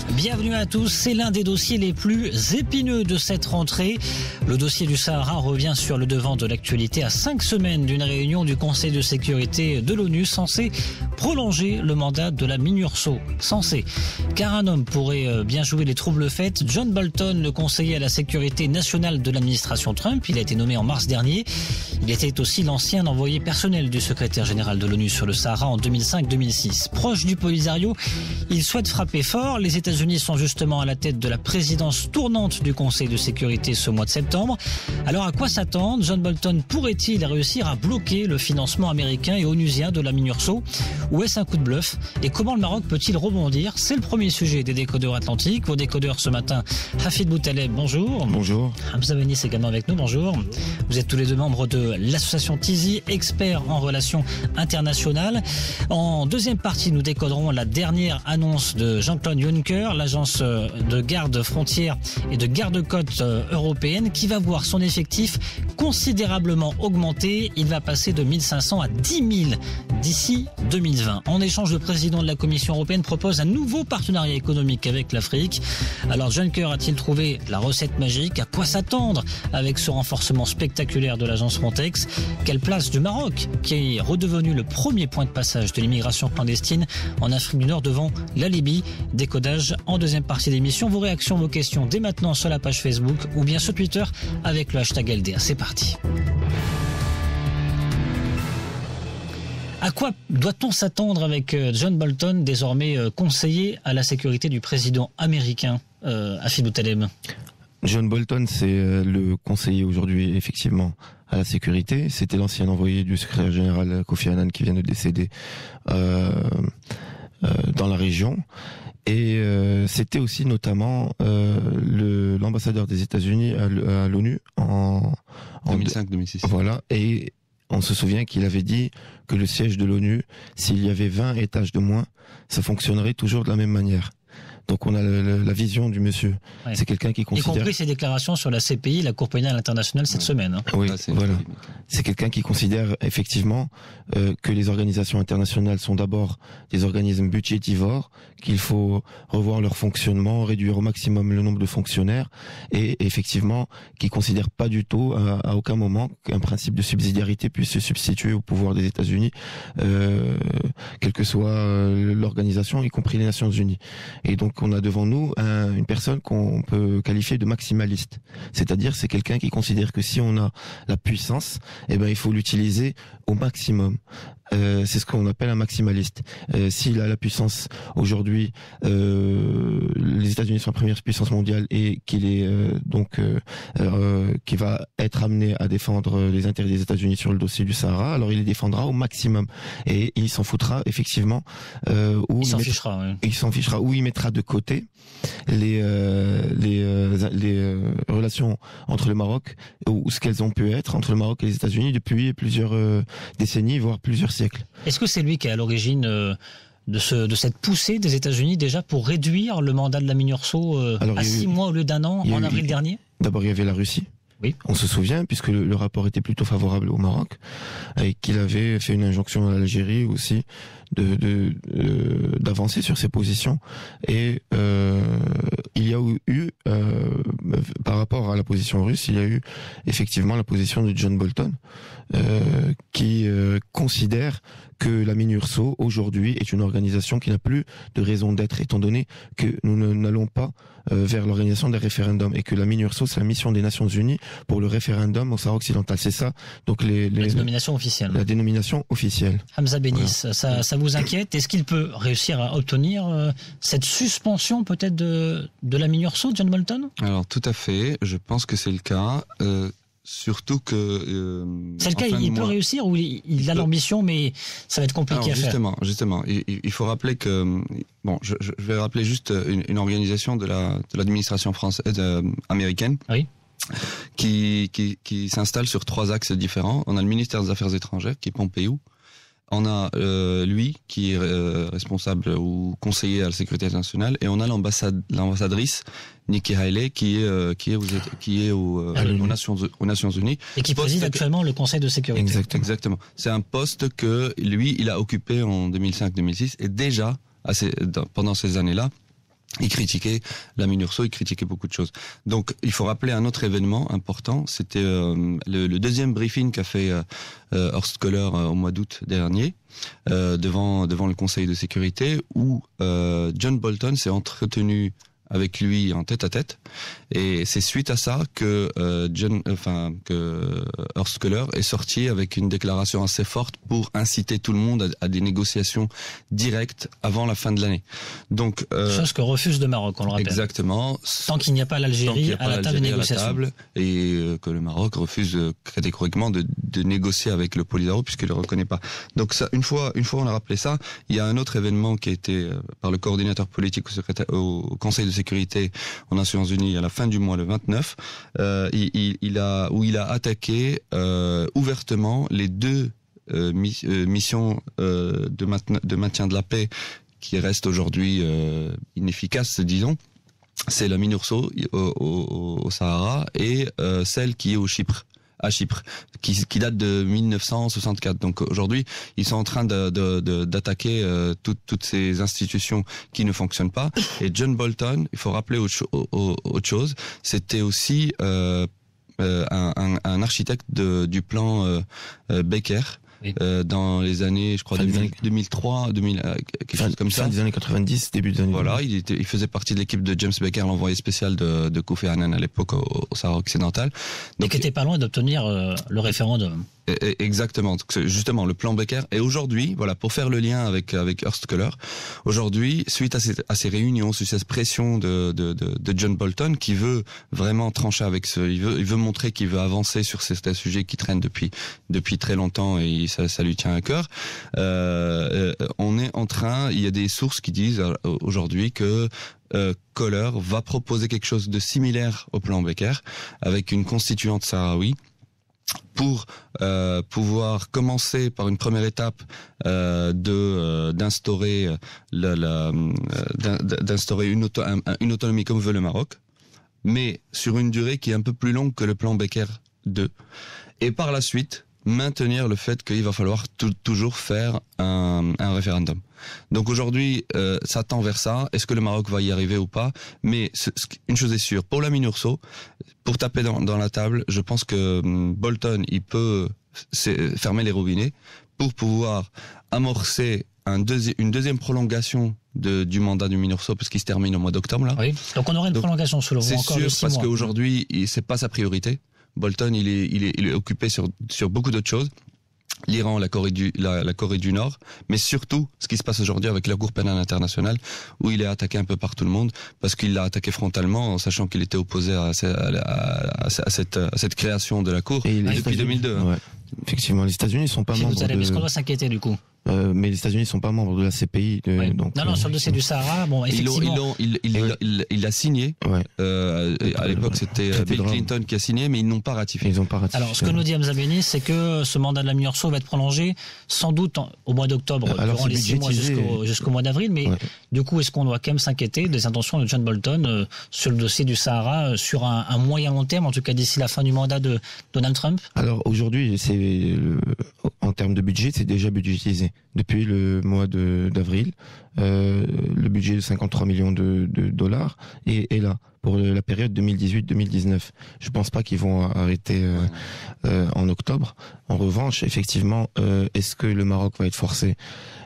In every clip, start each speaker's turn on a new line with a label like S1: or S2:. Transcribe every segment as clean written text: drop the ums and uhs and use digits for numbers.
S1: Bienvenue à tous, c'est l'un des dossiers les plus épineux de cette rentrée. Le dossier du Sahara revient sur le devant de l'actualité à 5 semaines d'une réunion du Conseil de sécurité de l'ONU censée prolonger le mandat de la MINURSO. Censé, car un homme pourrait bien jouer les troubles faits. John Bolton, le conseiller à la sécurité nationale de l'administration Trump, il a été nommé en mars dernier. Il était aussi l'ancien envoyé personnel du secrétaire général de l'ONU sur le Sahara en 2005-2006. Proche du Polisario, il souhaite frapper fort. Les États-Unis sont justement à la tête de la présidence tournante du Conseil de sécurité ce mois de septembre. Alors à quoi s'attendre? John Bolton pourrait-il réussir à bloquer le financement américain et onusien de la MINURSO? Ou est-ce un coup de bluff? Et comment le Maroc peut-il rebondir? C'est le premier sujet des décodeurs atlantiques. Vos décodeurs ce matin, Hafid Boutaleb, bonjour.
S2: Bonjour.
S1: Hamza Benis également avec nous, bonjour. Vous êtes tous les deux membres de l'association TISI, experts en relations internationales. En deuxième partie, nous décoderons la dernière annonce de Jean-Claude Juncker, l'agence de garde frontière et de garde-côte européenne, qui va voir son effectif considérablement augmenter. Il va passer de 1500 à 10 000 d'ici 2020. En échange, le président de la Commission européenne propose un nouveau partenariat économique avec l'Afrique. Alors Juncker a-t-il trouvé la recette magique? À quoi s'attendre avec ce renforcement spectaculaire de l'agence Frontex? Quelle place du Maroc, qui est redevenu le premier point de passage de l'immigration clandestine en Afrique du Nord devant la Libye? Décodage en deuxième partie d'émission. Vos réactions, vos questions dès maintenant sur la page Facebook ou bien sur Twitter avec le hashtag LDA. C'est parti. À quoi doit-on s'attendre avec John Bolton, désormais conseiller à la sécurité du président américain, Hafid Boutaleb?
S2: John Bolton, c'est le conseiller aujourd'hui, effectivement, à la sécurité. C'était l'ancien envoyé du secrétaire général Kofi Annan qui vient de décéder dans la région. Et c'était aussi notamment l'ambassadeur des États-Unis à l'ONU en
S3: 2005-2006.
S2: Voilà. Et on se souvient qu'il avait dit que le siège de l'ONU, s'il y avait 20 étages de moins, ça fonctionnerait toujours de la même manière. Donc on a la vision du monsieur. Ouais. C'est quelqu'un qui considère...
S1: Y compris ses déclarations sur la CPI, la Cour pénale internationale, cette semaine. Hein.
S2: Oui, voilà. C'est quelqu'un qui considère effectivement que les organisations internationales sont d'abord des organismes budgétivores, qu'il faut revoir leur fonctionnement, réduire au maximum le nombre de fonctionnaires, et effectivement qui considère pas du tout à aucun moment qu'un principe de subsidiarité puisse se substituer au pouvoir des États-Unis, quelle que soit l'organisation, y compris les Nations Unies. Et donc on a devant nous une personne qu'on peut qualifier de maximaliste. C'est-à-dire c'est quelqu'un qui considère que si on a la puissance, eh ben il faut l'utiliser au maximum. C'est ce qu'on appelle un maximaliste. S'il a la puissance aujourd'hui, les États-Unis sont la première puissance mondiale et qu'il est qui va être amené à défendre les intérêts des États-Unis sur le dossier du Sahara, alors il les défendra au maximum et il s'en foutra effectivement.
S1: Il s'en fichera. Oui.
S2: Il s'en fichera où il mettra de côté les relations entre le Maroc ou ce qu'elles ont pu être entre le Maroc et les États-Unis depuis plusieurs décennies, voire plusieurs siècles.
S1: Est-ce que c'est lui qui est à l'origine de cette poussée des États-Unis déjà pour réduire le mandat de la MINURSO à 6 mois au lieu d'un an en avril dernier?
S2: D'abord, il y avait la Russie.
S1: Oui.
S2: On se souvient, puisque le rapport était plutôt favorable au Maroc, et qu'il avait fait une injonction à l'Algérie aussi d'avancer sur ses positions. Et il y a eu, par rapport à la position russe, il y a eu effectivement la position de John Bolton, qui considère que la MINURSO aujourd'hui est une organisation qui n'a plus de raison d'être, étant donné que nous n'allons pas vers l'organisation des référendums et que la MINURSO c'est la mission des Nations Unies pour le référendum au Sahara occidental. C'est ça. Donc la
S1: dénomination officielle.
S2: La dénomination officielle.
S1: Hamza Benis, voilà. Ça vous inquiète? Est-ce qu'il peut réussir à obtenir cette suspension peut-être de la MINURSO, John Bolton?
S3: Alors tout à fait. Je pense que c'est le cas. Surtout que...
S1: c'est le cas, il peut réussir ou il a l'ambition, mais ça va être compliqué à faire.
S3: Justement, il faut rappeler que... Bon, je vais rappeler juste une organisation de l'administration française américaine.
S1: Oui.
S3: Qui s'installe sur 3 axes différents. On a le ministère des Affaires étrangères, qui est Pompeo. On a lui, qui est responsable ou conseiller à la sécurité nationale, et on a l'ambassadrice Nikki Haley, qui est aux Nations Unies.
S1: Et qui préside actuellement le Conseil de sécurité.
S3: Exactement. C'est un poste que lui, il a occupé en 2005-2006, et déjà, pendant ces années-là, Il critiquait la MINURSO, il critiquait beaucoup de choses. Donc, il faut rappeler un autre événement important. C'était le deuxième briefing qu'a fait Horst Köhler au mois d'août dernier devant le Conseil de sécurité, où John Bolton s'est entretenu avec lui en tête-à-tête, et c'est suite à ça que Horst Köhler est sorti avec une déclaration assez forte pour inciter tout le monde à des négociations directes avant la fin de l'année. Donc
S1: chose que refuse le Maroc, on le rappelle.
S3: Exactement.
S1: Tant qu'il n'y a pas l'Algérie à la table des négociations.
S3: Et que le Maroc refuse catégoriquement de négocier avec le Polisario puisqu'il ne le reconnaît pas. Donc ça, une fois on a rappelé ça, il y a un autre événement qui a été par le coordinateur politique au Conseil de sécurité aux Nations Unies à la fin du mois, le 29, il a attaqué ouvertement les deux missions de maintien de la paix qui restent aujourd'hui inefficaces, disons. C'est la MINURSO au Sahara et celle qui est à Chypre, qui date de 1964. Donc aujourd'hui, ils sont en train d'attaquer toutes ces institutions qui ne fonctionnent pas. Et John Bolton, il faut rappeler autre chose, c'était aussi un architecte du plan Becker. Oui. Dans les années, je crois, 2003, quelque chose comme ça.
S2: Fin des années 90, début des années.
S3: Voilà, il faisait partie de l'équipe de James Becker, l'envoyé spécial de Kofi Annan à l'époque au Sahara occidental.
S1: Donc, et qui était pas loin d'obtenir le référendum.
S3: Exactement, c'est justement le plan Becker. Et aujourd'hui, voilà, pour faire le lien avec Horst Köhler, aujourd'hui, suite à ces réunions, suite à cette pression de John Bolton, qui veut vraiment trancher avec il veut montrer qu'il veut avancer sur certains sujets qui traînent depuis très longtemps et ça lui tient à cœur. On est en train, il y a des sources qui disent aujourd'hui que Köhler va proposer quelque chose de similaire au plan Becker avec une constituante sahraoui, pour pouvoir commencer par une première étape d'instaurer une autonomie comme veut le Maroc, mais sur une durée qui est un peu plus longue que le plan Becker 2. Et par la suite, maintenir le fait qu'il va falloir toujours faire un référendum. Donc aujourd'hui, ça tend vers ça. Est-ce que le Maroc va y arriver ou pas? Mais une chose est sûre, pour la MINURSO, pour taper dans la table, je pense que Bolton, il peut fermer les robinets pour pouvoir amorcer une deuxième prolongation du mandat du MINURSO, parce qu'il se termine au mois d'octobre là.
S1: Oui. Donc on aurait une prolongation selon vous encore de 6 mois.
S3: C'est sûr, parce qu'aujourd'hui, c'est pas sa priorité. Bolton, il est occupé sur beaucoup d'autres choses. L'Iran, la Corée du Nord, mais surtout ce qui se passe aujourd'hui avec la Cour pénale internationale, où il est attaqué un peu par tout le monde, parce qu'il l'a attaqué frontalement, en sachant qu'il était opposé à cette création de la Cour depuis 2002.
S2: Ouais. Effectivement, les États-Unis sont pas membres.
S1: Est-ce qu'on doit s'inquiéter du coup?
S2: Mais les États-Unis sont pas membres de la CPI.
S1: Oui.
S2: Donc,
S1: non, sur le dossier du Sahara, bon, effectivement.
S3: Il a signé. Ouais. À l'époque, c'était Bill Clinton qui a signé, mais ils n'ont pas ratifié.
S2: Ils n'ont pas ratifié.
S1: Alors, ce que nous dit Hamza Beni, c'est que ce mandat de la MINURSO va être prolongé, sans doute au mois d'octobre, durant les 6 mois jusqu'au mois d'avril. Mais du coup, est-ce qu'on doit quand même s'inquiéter des intentions de John Bolton sur le dossier du Sahara, sur un moyen long terme, en tout cas d'ici la fin du mandat de Donald Trump?
S2: Alors aujourd'hui, en termes de budget, c'est déjà budgétisé. Depuis le mois d'avril, le budget de 53 millions de dollars est là pour la période 2018-2019. Je pense pas qu'ils vont arrêter en octobre. En revanche, effectivement, est-ce que le Maroc va être forcé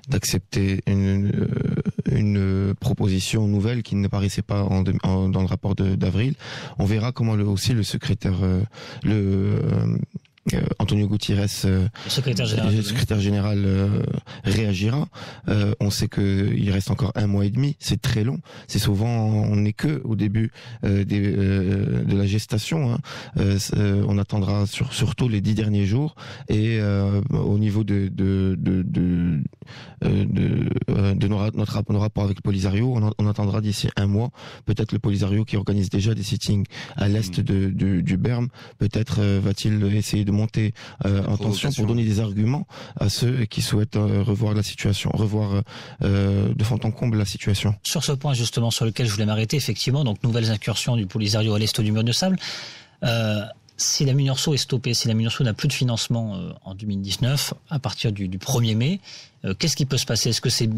S2: d'accepter une proposition nouvelle qui ne paraissait pas dans le rapport d'avril? On verra comment aussi le secrétaire Antonio Guterres, le secrétaire général réagira. On sait qu'il reste encore 1 mois et demi, c'est très long. C'est souvent, on n'est que au début de la gestation. Hein. On attendra surtout les 10 derniers jours, et au niveau de nos rapports avec le Polisario, on attendra d'ici 1 mois. Peut-être le Polisario qui organise déjà des sittings à l'est du Berm, peut-être va-t-il essayer de monter en tension pour donner des arguments à ceux qui souhaitent revoir de fond en comble la situation.
S1: Sur ce point justement sur lequel je voulais m'arrêter, effectivement, donc nouvelles incursions du Polisario à l'est du mur de sable. Si la MINURSO est stoppée, si la MINURSO n'a plus de financement en 2019, à partir du 1er mai, qu'est-ce qui peut se passer? Est-ce que c'est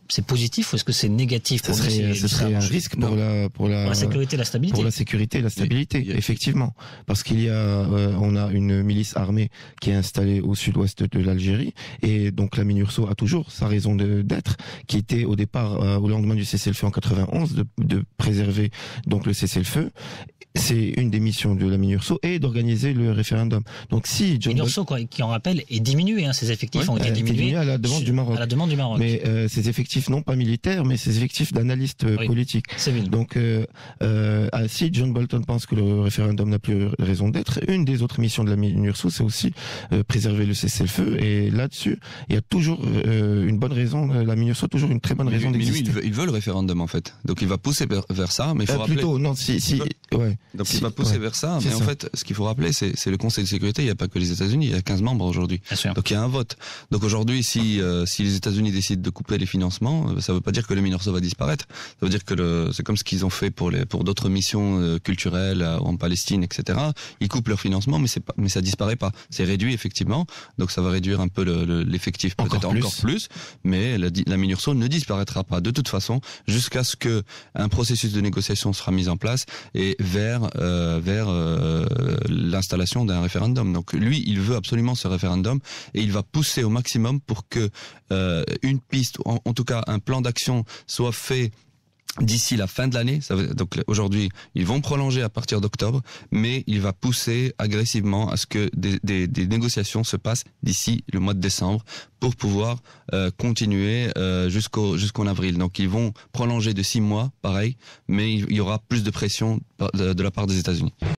S1: c'est positif ou est-ce que c'est négatif pour
S2: ce serait un risque pour la
S1: sécurité et la stabilité.
S2: Pour la sécurité et la stabilité, effectivement. Parce qu'il y a, on a une milice armée qui est installée au sud-ouest de l'Algérie, et donc la MINURSO a toujours sa raison d'être, qui était au départ, au lendemain du cessez-le-feu en 91, de préserver donc le cessez-le-feu. C'est une des missions de la MINURSO, et d'organiser le référendum. Donc si
S1: MINURSO, qui en rappelle, est diminué, ses effectifs ont été diminués
S2: à la demande du Maroc.
S1: À la demande du Maroc.
S2: Mais ces effectifs non pas militaires, mais ces effectifs d'analystes politiques.
S1: Civil.
S2: Donc si John Bolton pense que le référendum n'a plus raison d'être, une des autres missions de la MINURSO, c'est aussi préserver le cessez-le-feu, et là-dessus, il y a toujours une bonne raison, la MINURSO a toujours une très bonne raison d'exister.
S3: Il veut le référendum en fait. Donc il va pousser vers ça, mais il faut rappeler...
S2: Plutôt, non, ouais.
S3: Donc il va pousser vers ça, mais en fait, ce qu'il faut rappeler, c'est le Conseil de sécurité, il n'y a pas que les États-Unis, il y a 15 membres aujourd'hui. Donc il y a un vote. Donc aujourd'hui, si les États-Unis décident de couper les financements, ça ne veut pas dire que le MINURSO va disparaître. Ça veut dire que c'est comme ce qu'ils ont fait pour d'autres missions culturelles en Palestine, etc. Ils coupent leur financement, mais ça disparaît pas. C'est réduit effectivement, donc ça va réduire un peu l'effectif, peut-être encore plus, mais la MINURSO ne disparaîtra pas de toute façon jusqu'à ce que un processus de négociation sera mis en place et vers l'installation d'un référendum. Donc lui, il veut absolument ce référendum et il va pousser au maximum pour que une piste, en tout cas un plan d'action soit fait d'ici la fin de l'année. Donc aujourd'hui, ils vont prolonger à partir d'octobre, mais il va pousser agressivement à ce que des négociations se passent d'ici le mois de décembre pour pouvoir continuer jusqu'en avril. Donc ils vont prolonger de 6 mois, pareil, mais il y aura plus de pression de la part des États-Unis.